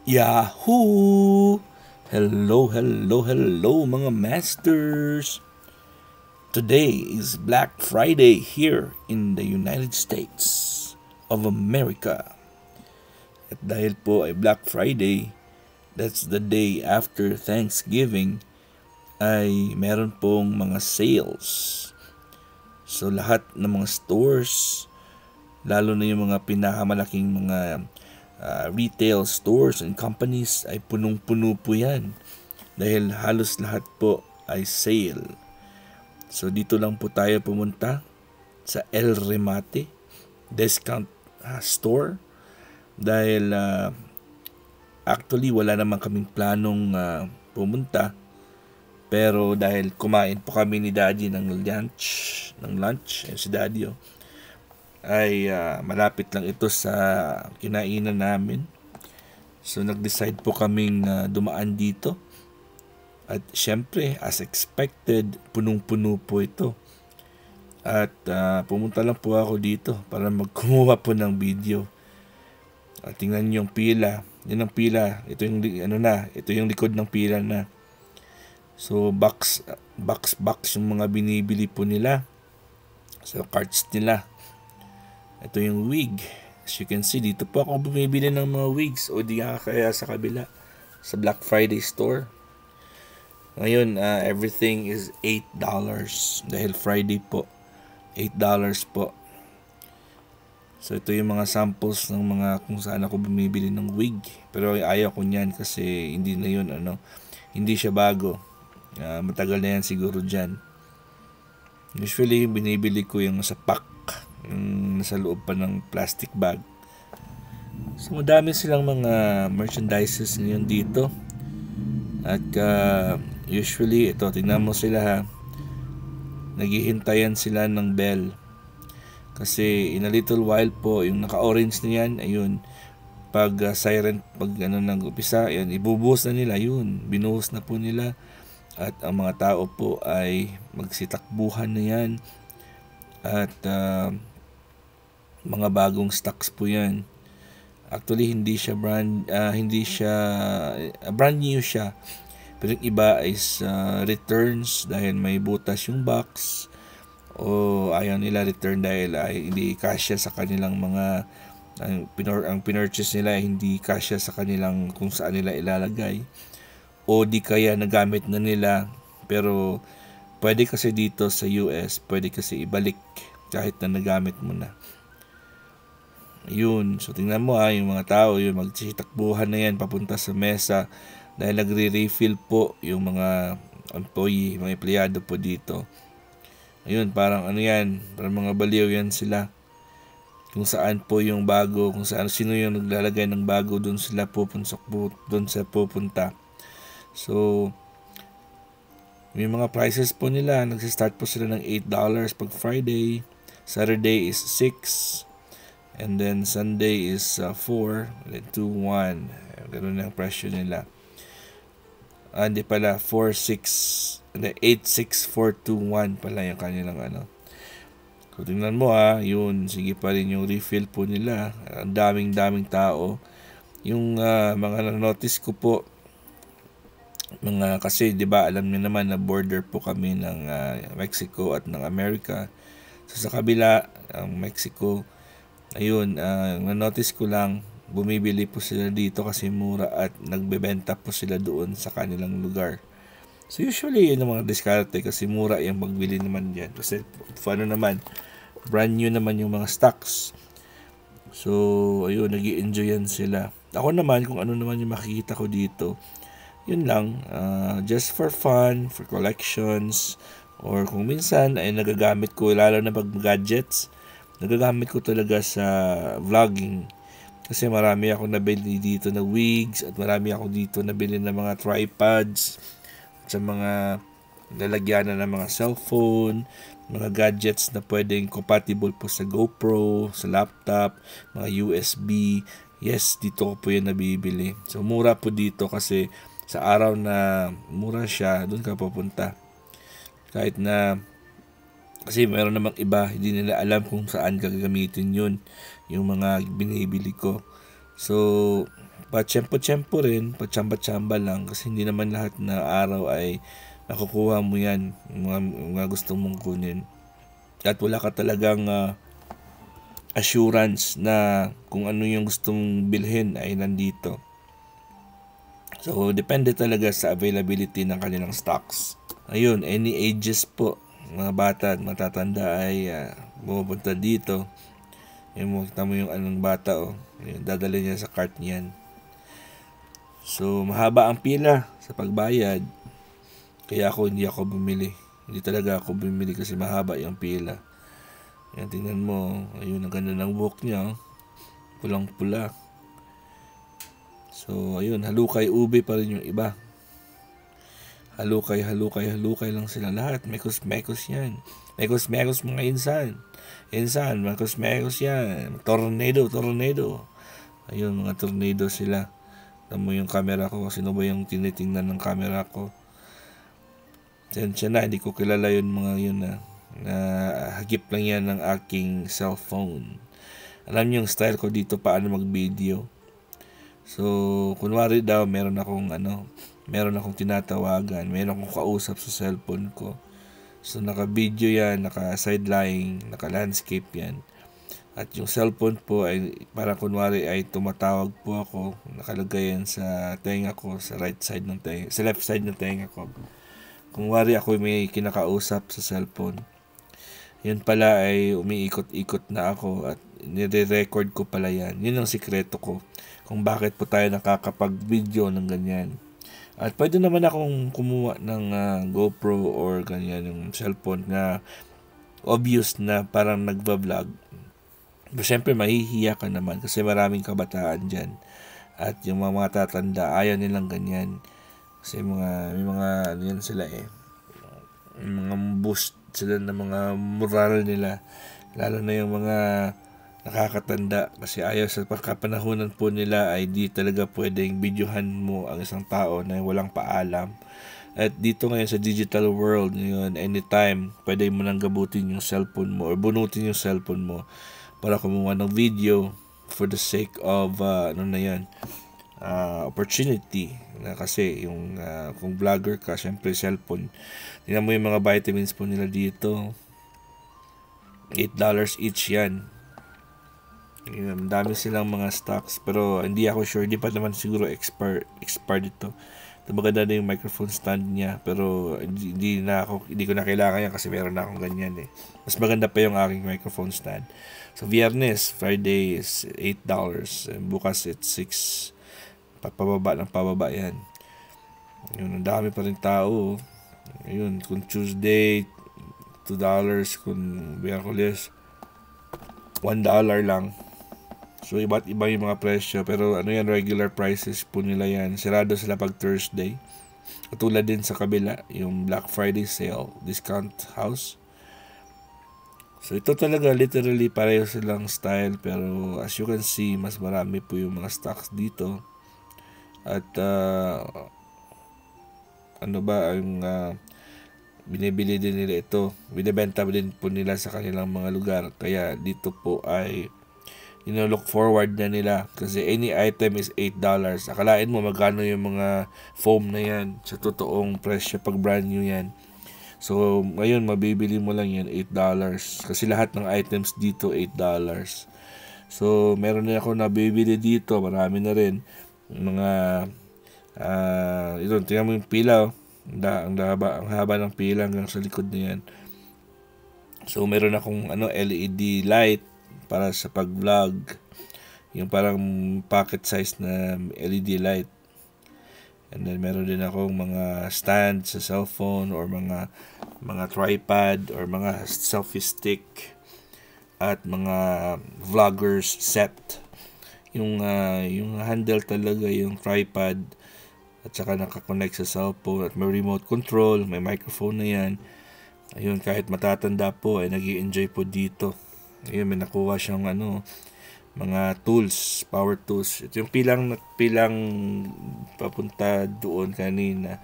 Yahoo! Hello, hello, hello mga masters! Today is Black Friday here in the United States of America. At dahil po ay Black Friday, that's the day after Thanksgiving, ay meron pong mga sales. So lahat ng mga stores, lalo na yung mga pinakamalaking mga retail stores and companies ay punong-puno po yan dahil halos lahat po ay sale. So dito lang po tayo pumunta sa El Remate discount store dahil actually wala naman kaming planong pumunta, pero dahil kumain po kami ni Daddy ng lunch, si Daddy ay malapit lang ito sa kinainan namin. So nag-decide po kaming dumaan dito. At syempre, as expected, punong-puno po ito. At pumunta lang po ako dito para magkumuha po ng video. At tingnan niyo yung pila. Yan ang pila. Ito yung likod ng pila na. So box yung mga binibili po nila. So carts nila. Ito yung wig. As you can see, dito po ako bumibili ng mga wigs o di kaya sa kabila sa Black Friday store. Ngayon, everything is $8 dahil Friday po. $8 po. So ito yung mga samples ng mga kung saan ako bumibili ng wig. Pero ayaw ko niyan kasi hindi na yun hindi siya bago. Matagal na yan siguro dyan. Usually, binibili ko yung sa pack, yung nasa loob pa ng plastic bag. So madami silang mga merchandises ngayon dito. At usually, ito, tingnan mo sila ha. Naghihintayan sila ng bell. Kasi in a little while po, yung naka-orange na yan, ayun, pag siren, pag nag-upisa, ayun, ibubuhos na nila, yun, binuhos na po nila. At ang mga tao po ay magsitakbuhan na yan. At mga bagong stocks po yan. Actually hindi siya brand new siya. Pero yung iba is returns dahil may butas yung box o ayaw nila return dahil ay hindi kasya sa kanilang mga ang pinurchase nila hindi kasya sa kanilang kung saan nila ilalagay o di kaya nagamit na nila. Pero pwede kasi dito sa US, pwede kasi ibalik kahit na nagamit mo na. Yun, so tingnan mo yung mga tao, yung magsitakbuhan na yan papunta sa mesa dahil nagre-refill po yung mga employee, mga empleyado po dito. Ayun, parang yan, parang mga baliw yan sila. Kung saan po yung bago, kung saan sino yung naglalagay ng bago, doon sila doon sa pupunta. So yung mga prices po nila, nagsistart po sila ng $8 pag Friday, Saturday is $6, and then Sunday is 4, then 2, 1. Ganun ang presyo nila. Hindi pala, 4, 6, and then 8, 6, 4, 2, 1 pala yung kanilang So tingnan mo yun, sige pa rin yung refill po nila. Ang daming tao. Yung mga na-notice ko po, kasi 'di ba alam niyo naman na border po kami ng Mexico at ng America. So sa kabila ang Mexico, ayun, na-notice ko lang bumibili po sila dito kasi mura at nagbebenta po sila doon sa kanilang lugar. So usually yun ang mga diskarte kasi mura yung magbili naman diyan kasi naman brand new naman yung mga stocks. So ayun, nag-i-enjoy yan sila. Ako naman kung ano naman yung makikita ko dito, yun lang, just for fun, for collections, or kung minsan ay nagagamit ko, lalo na pag gadgets, nagagamit ko talaga sa vlogging. Kasi marami ako nabili dito na wigs at marami ako dito nabili ng mga tripods at sa mga lalagyanan ng mga cellphone, mga gadgets na pwedeng compatible po sa GoPro, sa laptop, mga USB. Yes, dito ko po yan nabibili. So mura po dito kasi sa araw na mura siya, doon ka pupunta. Kahit na kasi meron namang iba, hindi nila alam kung saan gagamitin yun, yung mga binibili ko. So patsempo-tsempo rin, patsamba-tsamba lang kasi hindi naman lahat na araw ay nakukuha mo yan, mga gusto mong kunin. At wala ka talagang assurance na kung ano yung gusto mong bilhin ay nandito. So, depende talaga sa availability ng kanilang stocks. Ayun, any ages po, mga bata at matatanda ay pupunta dito. Yung makita mo yung anong bata, dadala niya sa cart niyan. So, mahaba ang pila sa pagbayad. Kaya hindi ako bumili. Hindi talaga ako bumili kasi mahaba yung pila. Yan, tingnan mo. Ayun, ang ganda ng buhok niya. Pulang-pula. So, ayun, halukay ube pa rin yung iba. Halukay lang sila lahat. Mekos yan. Mekos mga insan. Insan, mekos yan. Tornado. Ayun, mga tornado sila. Tama mo yung camera ko. Sino ba yung tinitingnan ng camera ko? Sensya na, hindi ko kilala yun mga yun na hagip lang yan ng aking cellphone. Alam niyo yung style ko dito paano mag-video. So, kunwari daw meron akong tinatawagan, meron akong kausap sa cellphone ko. So, naka-video yan, naka-sideline, naka-landscape yan. At yung cellphone po ay parang kunwari ay tumatawag po ako, nakalagay yan sa tenga ko, sa right side ng tenga, sa left side ng tenga ko. Kunwari ako may kinakausap sa cellphone. Yun pala ay umiikot-ikot na ako at nire-record ko pala yan. Yun ang sikreto ko kung bakit po tayo nakakapag-video ng ganyan. At pwede naman akong kumuha ng GoPro or ganyan yung cellphone na obvious na parang nagva-vlog. Pero syempre mahihiya ka naman kasi maraming kabataan dyan. At yung mga tatanda, ayaw nilang ganyan. Kasi may mga ano yan sila mga boost sila ng mga moral nila. Lalo na yung mga nakakatanda. Kasi ayaw sa pagkapanahonan po nila ay di talaga pwedeng videohan mo ang isang tao na walang paalam. At dito ngayon sa digital world, ngayon, anytime, pwede mo nang gabutin yung cellphone mo or bunutin yung cellphone mo para kumuha ng video for the sake of opportunity na kasi yung kung vlogger ka, syempre cellphone. Tingnan mo yung mga vitamins po nila dito. $8 each yan. Ang dami silang mga stocks pero hindi ako sure, hindi pa naman siguro expired ito. Maganda na yung microphone stand niya pero hindi ko na kailangan yan kasi meron na akong ganyan Mas maganda pa yung aking microphone stand. So Viernes, Friday is $8. Bukas it's 6. Pababa yan. Yun, ang dami pa rin tao. Ayun, kung Tuesday $2, kung Miyerkules $1 lang. So, iba't iba yung mga presyo. Pero regular prices po nila yan. Sarado sila pag Thursday. Katulad din sa kabila, yung Black Friday sale, discount house. So, ito talaga literally pareho silang style. Pero as you can see, mas marami po yung mga stocks dito. At binibili din nila ito. Binibenta din po nila sa kanilang mga lugar. Kaya dito po ay look forward na nila kasi any item is $8. Akalain mo magkano yung mga foam na yan sa totoong presyo pag brand new yan. So ngayon mabibili mo lang yan $8 kasi lahat ng items dito $8. So meron na ako nabibili dito, marami na rin mga ito, tingnan mo yung pila ang haba ng pila hanggang sa likod na yan. So meron akong LED light para sa pag-vlog, yung parang pocket size na LED light. And then meron din akong mga stand sa cellphone or mga tripod or mga selfie stick at mga vloggers set. Yung handle talaga, yung tripod at saka nakakonect sa cellphone at may remote control, may microphone na yan. Ayun, kahit matatanda po ay nag-i-enjoy po dito. Ayun, may nakuha siyang mga tools, power tools. Ito yung pilang papunta doon kanina.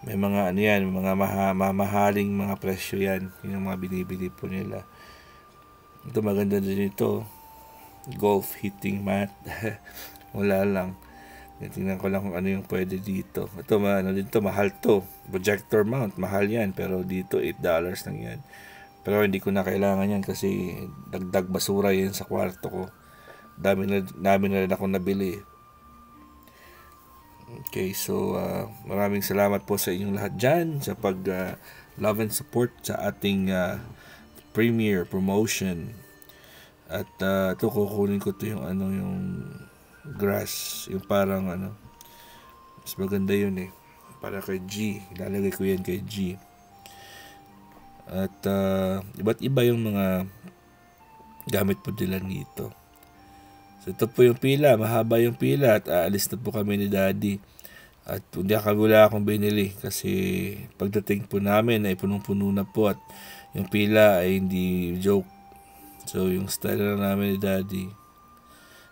May mga mga mamahaling mga presyo yan. Yung mga binibili po nila. Ito maganda din ito. Golf hitting mat. Wala lang. Tingnan ko lang kung ano yung pwede dito. Ito, ano din to, mahal to. Projector mount, mahal yan. Pero dito, $8 lang yan. Pero hindi ko na kailangan yan kasi dagdag basura yan sa kwarto ko. Dami na rin ako nabili. Okay, so maraming salamat po sa inyong lahat dyan sa pag love and support sa ating premiere promotion. At ito, kukunin ko to yung yung grass, yung parang mas maganda yun para kay G, ilalagay ko yan kay G. At iba't iba yung mga gamit po nila dito. So ito po yung pila, mahaba yung pila at aalis na po kami ni Daddy. At wala akong binili kasi pagdating po namin ay punong-puno na po at yung pila ay hindi joke. So yung style na namin ni Daddy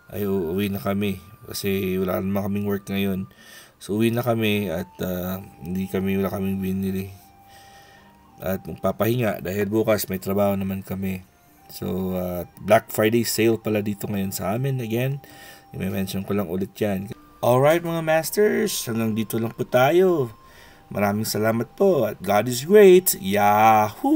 ay uuwi na kami kasi wala naman kaming work ngayon. So uwi na kami at wala kaming binili. At magpapahinga dahil bukas may trabaho naman kami. So Black Friday sale pala dito ngayon sa amin again. I-mention ko lang ulit yan. Alright mga masters, hanggang dito lang po tayo. Maraming salamat po at God is great. Yahoo!